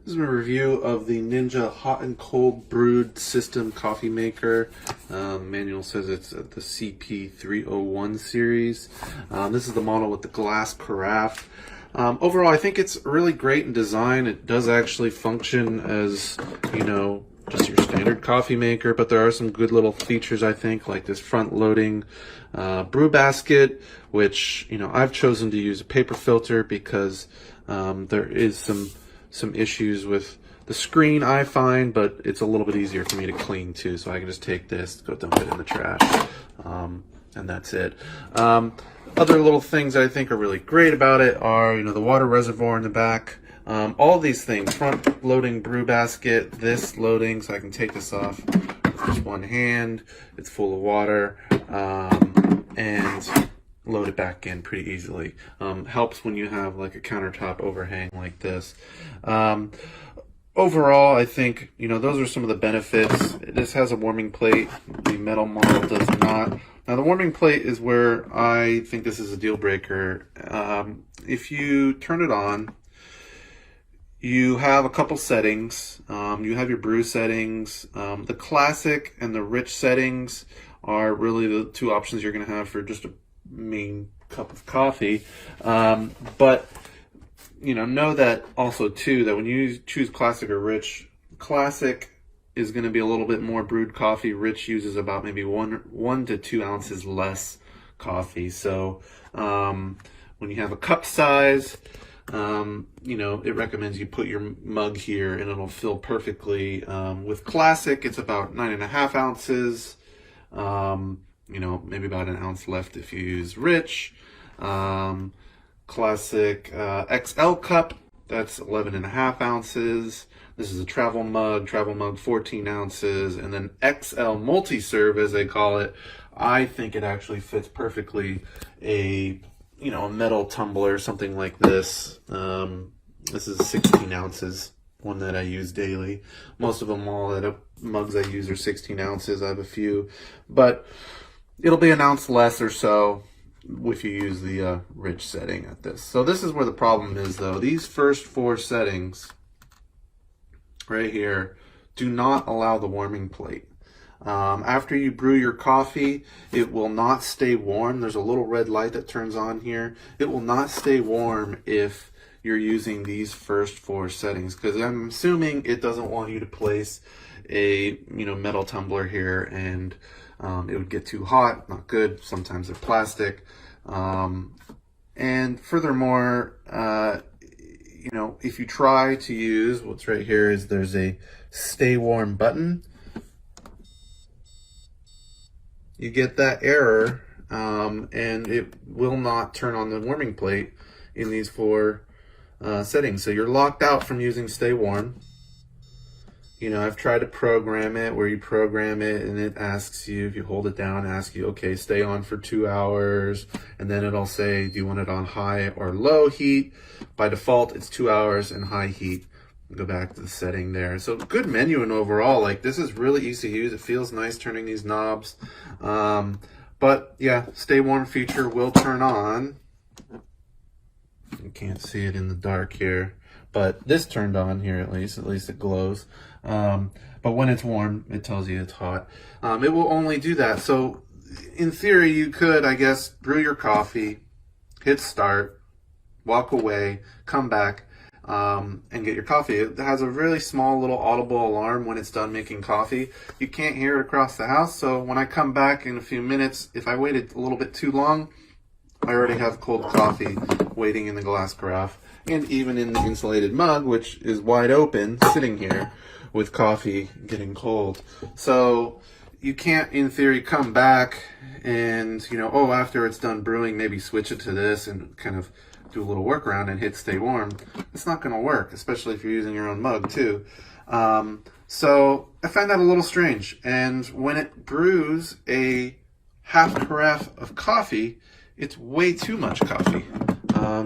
This is a review of the Ninja Hot and Cold Brewed System Coffee Maker. Manual says it's the CP301 series. This is the model with the glass carafe. Overall, I think it's really great in design. It does actually function as, you know, just your standard coffee maker, but there are some good little features, I think, like this front-loading brew basket, which, you know, I've chosen to use a paper filter because there is some issues with the screen, I find, but it's a little bit easier for me to clean too, so I can just take this, go dump it in the trash, and that's it. Other little things I think are really great about it are, you know, the water reservoir in the back. All these things, front loading brew basket, this loading, so I can take this off with just one hand. It's full of water, and load it back in pretty easily. Helps when you have like a countertop overhang like this. Overall, I think, you know, those are some of the benefits. This has a warming plate. The metal model does not. Now, the warming plate is where I think this is a deal breaker. If you turn it on, you have a couple settings. You have your brew settings. The classic and the rich settings are really the two options you're going to have for just a main cup of coffee. But you know that also too, that when you choose classic or rich, classic is going to be a little bit more brewed coffee. Rich uses about maybe one to 2 ounces less coffee. So when you have a cup size, you know, it recommends you put your mug here and it'll fill perfectly. With classic, it's about 9.5 ounces. You know, maybe about an ounce left if you use rich. Classic XL cup, that's 11.5 ounces. This is a travel mug 14 ounces. And then XL multi-serve, as they call it, I think it actually fits perfectly a metal tumbler, something like this. This is 16 ounces, one that I use daily. Most of them, all the mugs I use are 16 ounces. I have a few, but it'll be an ounce less or so if you use the rich setting at this. So this is where the problem is, though. These first 4 settings right here do not allow the warming plate. After you brew your coffee, it will not stay warm. There's a little red light that turns on here. It will not stay warm if you're using these first 4 settings, because I'm assuming it doesn't want you to place a metal tumbler here, and it would get too hot. Not good. Sometimes they're plastic. And furthermore, you know, if you try to use what's right here, is there's a stay warm button. You get that error, and it will not turn on the warming plate in these 4 settings. So you're locked out from using stay warm. You know, I've tried to program it where you program it and it asks you, if you hold it down, asks you, okay, stay on for 2 hours. And then it'll say, do you want it on high or low heat? By default, it's 2 hours and high heat. Go back to the setting there. So good menuing overall. Like, this is really easy to use. It feels nice turning these knobs. But yeah, stay warm feature will turn on. You can't see it in the dark here, but this turned on here at least it glows. But when it's warm, it tells you it's hot. It will only do that. So in theory, you could, I guess, brew your coffee, hit start, walk away, come back, and get your coffee. It has a really small little audible alarm when it's done making coffee. You can't hear it across the house, so when I come back in a few minutes, if I waited a little bit too long, I already have cold coffee waiting in the glass carafe, and even in the insulated mug, which is wide open, sitting here with coffee getting cold. So you can't, in theory, come back and, you know, oh, after it's done brewing, maybe switch it to this and kind of do a little workaround and hit stay warm. It's not going to work, especially if you're using your own mug too. So I find that a little strange. And when it brews a half carafe of coffee, it's way too much coffee.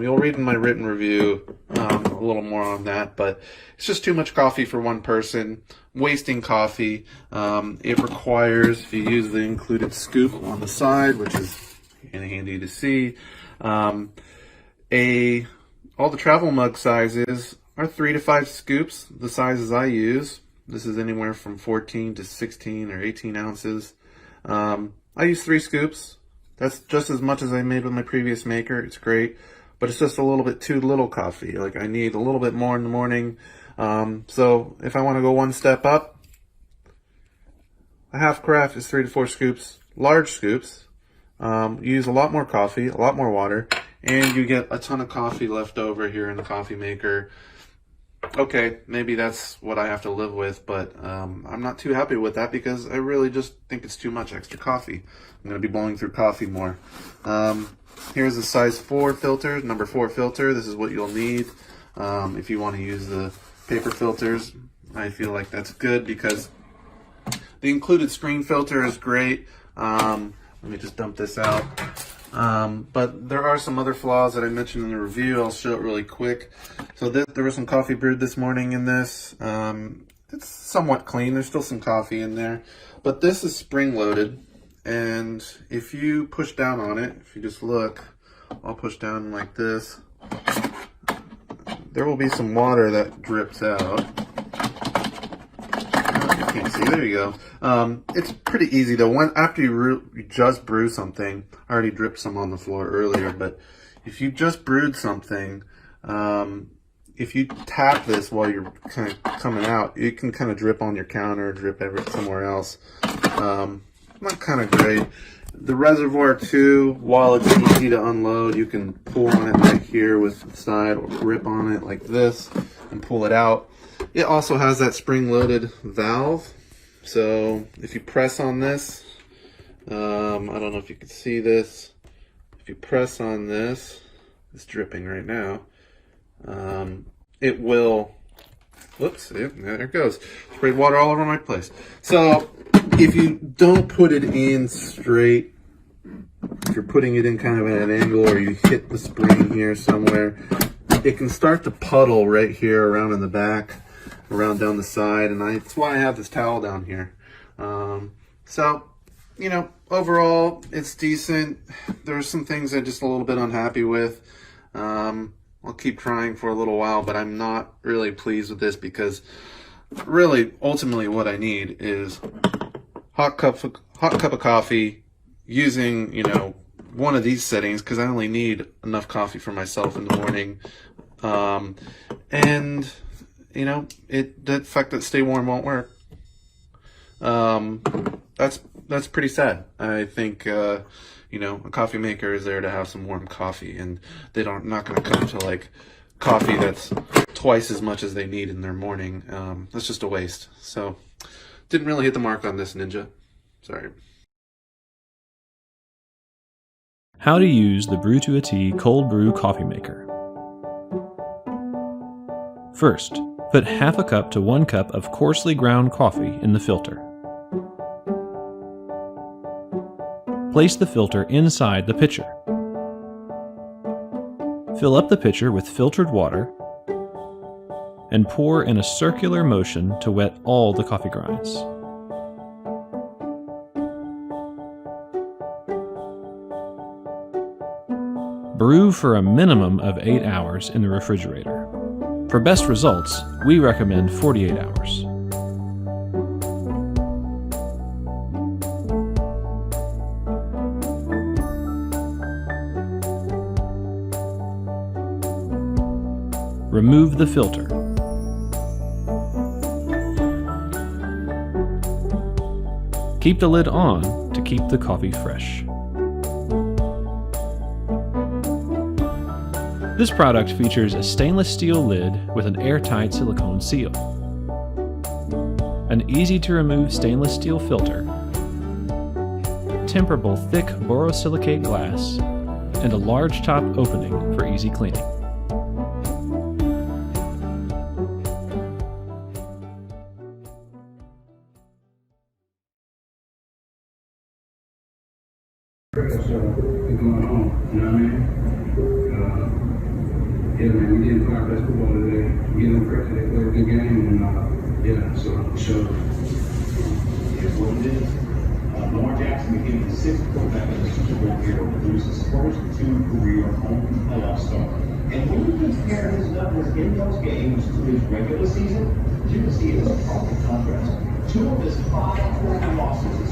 You'll read in my written review a little more on that, but it's just too much coffee for one person, wasting coffee. It requires, if you use the included scoop on the side, which is handy to see, all the travel mug sizes are 3 to 5 scoops, the sizes I use. This is anywhere from 14 to 16 or 18 ounces. I use 3 scoops. That's just as much as I made with my previous maker. It's great, but it's just a little bit too little coffee. Like, I need a little bit more in the morning. So if I want to go one step up, a half carafe is 3 to 4 scoops, large scoops. You use a lot more coffee, a lot more water, and you get a ton of coffee left over here in the coffee maker. Okay, maybe that's what I have to live with, but I'm not too happy with that because I really just think it's too much extra coffee. I'm going to be blowing through coffee more. Here's the size 4 filter, number 4 filter. This is what you'll need if you want to use the paper filters. I feel like that's good because the included screen filter is great. Let me just dump this out. But there are some other flaws that I mentioned in the review. I'll show it really quick. So there was some coffee brewed this morning in this. It's somewhat clean. There's still some coffee in there. But this is spring loaded. And if you push down on it, if you just look, I'll push down like this. There will be some water that drips out. You can't see. There you go. It's pretty easy though. After you just brew something, I already dripped some on the floor earlier, but if you just brewed something, if you tap this while you're kind of coming out, it can kind of drip on your counter, drip somewhere else. Not kind of great. The reservoir too, while it's easy to unload, you can pull on it right here with the side or grip on it like this and pull it out. It also has that spring-loaded valve. So if you press on this, I don't know if you can see this. If you press on this, it's dripping right now. It will, whoops, yeah, there it goes. Sprayed water all over my place. So if you don't put it in straight, if you're putting it in kind of at an angle or you hit the spring here somewhere, it can start to puddle right here around in the back, around down the side, and that's why I have this towel down here. So, you know, overall, it's decent. There's some things I'm just a little bit unhappy with. I'll keep trying for a little while, but I'm not really pleased with this because really, ultimately, what I need is hot cup of coffee using, you know, one of these settings because I only need enough coffee for myself in the morning. And you know, the fact that stay warm won't work. That's pretty sad. I think you know, a coffee maker is there to have some warm coffee, and they're not going to come to like coffee that's twice as much as they need in their morning. That's just a waste. So didn't really hit the mark on this, Ninja. Sorry. How to use the BTäT Cold Brew Coffee Maker. First, put half a cup to 1 cup of coarsely ground coffee in the filter. Place the filter inside the pitcher. Fill up the pitcher with filtered water and pour in a circular motion to wet all the coffee grinds. Brew for a minimum of 8 hours in the refrigerator. For best results, we recommend 48 hours. Remove the filter. Keep the lid on to keep the coffee fresh. This product features a stainless steel lid with an airtight silicone seal, an easy-to-remove stainless steel filter, temperable thick borosilicate glass, and a large top opening for easy cleaning. Yeah, man, we didn't play our best football today. We get them fresh, they play a good game, and yeah, so for sure. Here's what it is. Lamar Jackson became the 6th quarterback of the Super Bowl era to produce his first 2 career home playoff starts. And when you compare his numbers in those games to his regular season, you can see it as a perfect contrast. 2 of his 5 quarter losses